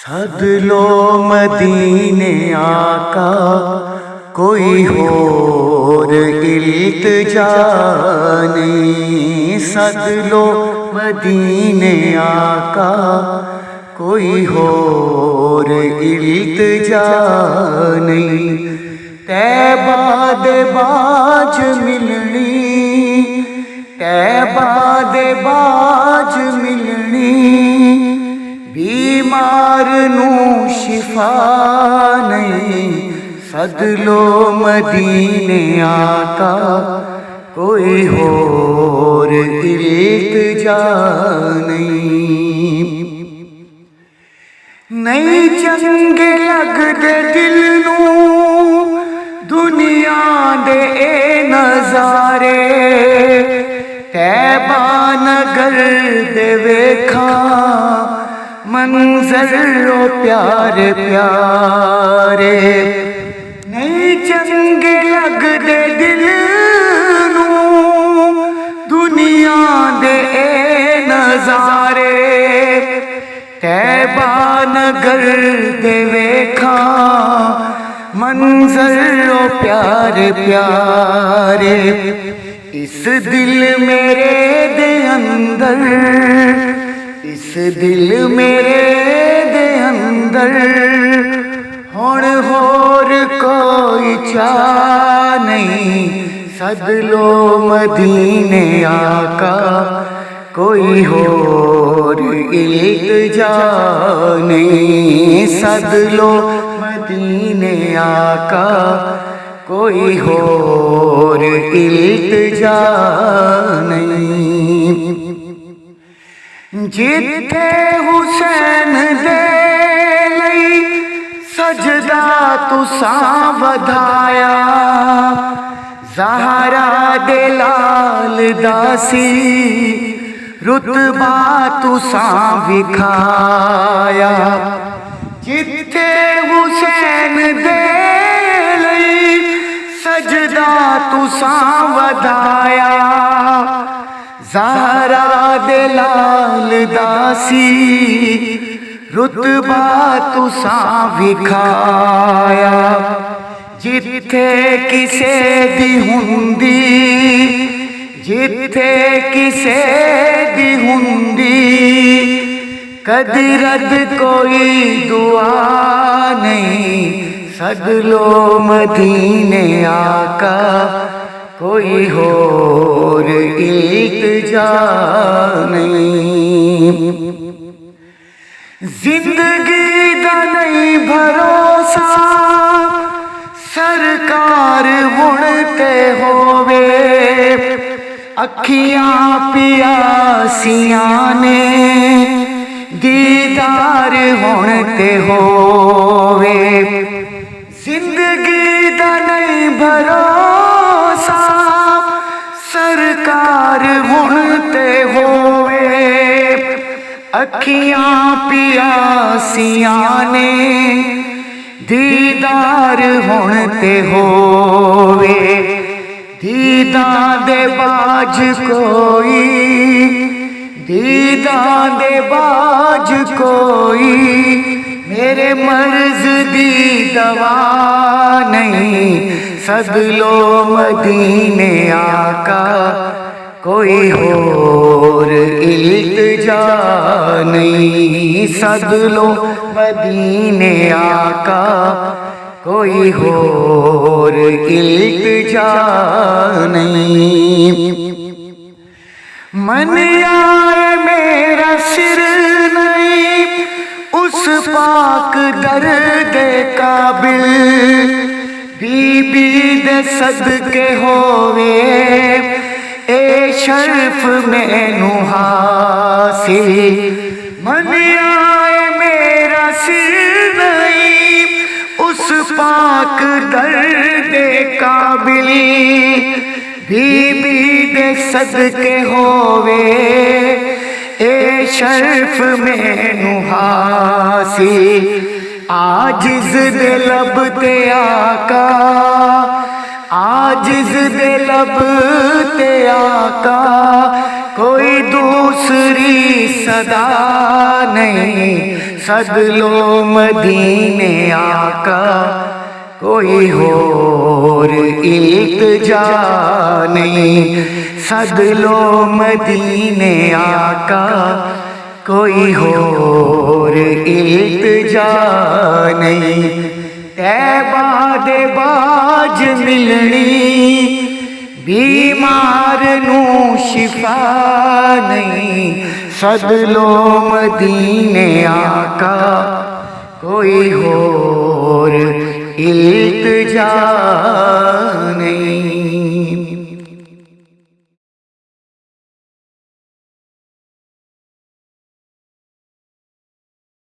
سد لو مدینے آقا کوئی اور التجا نہیں، سد لو مدینے آقا کوئی اور التجا نہیں، طیبہ دے باج ملنی، طیبہ دے باج ملنی، بیمار نو شفا نہیں، سد لو مدینے آقا کوئی اور التجا نہیں چنگے لگ دے دل نو دنیا دے اے نظارے، طیبہ نگر دے ویکھاں منظر و پیارے پیارے، نہیں چنگے لگ دے دل نو دنیا دے اے نظارے، طیبہ نگر دے ویکھاں منظر و پیارے پیارے، اس دل میرے دے اندر، اس دل میرے دے اندر ہن ہور کوئی چاہ نہیں، سد لو مدینے آقا کوئی اور التجا نہیں، سد لو مدینے آقا کوئی اور التجا نہیں، جتھے حسین دے لئی سجدہ تساں ودھایا، زہرا دے لال دا سی رتبہ تساں وکھایا، جتھے حسین دے لئی سجدہ تساں ودھایا، زہرا دے لال دا سی رتبہ تساں وکھایا، جتھے کسے دی ہوندی، جتھے کسے دی ہوندی کدی رد کوئی دعا نہیں، سد لو مدینے آقا کوئی اور التجا نہیں، زندگی دا نہیں بھروسہ سرکار ہن تے ہووے، اکھیاں پیاسیاں نے دیدار ہن تے ہووے، زندگی دا نہیں بھروسہ سرکار ہن تے ہووے، اکھیاں پیاسیاں نے دیدار ہن تے ہووے، دیداں دے باج کوئی، دیداں دے باج کوئی میرے مرض دی دوا نہیں، سد لو مدینے آقا کوئی اور التجا نہیں، سد لو مدینے آقا کوئی اور التجا نہیں، من آئے میرا سر نہیں اس پاک درد قابل، بی بی دے صدقے ہووے اے شرف مینوں حاصل، من آئے میرا سر نہیں اس پاک درد قابل، بی بی دے صدقے ہووے اے شرف مینوں حاصل، عاجز دے لب تے آقا، عاجز دے لب تے آقا کوئی دوسری صدا نہیں، سد لو مدینے آقا کوئی اور التجا نہیں، سد لو مدینے آقا کوئی اور التجا نہیں، طیبہ دے باج ملنی بیمار نو شفا نہیں، سد لو مدینے آقا کوئی اور التجا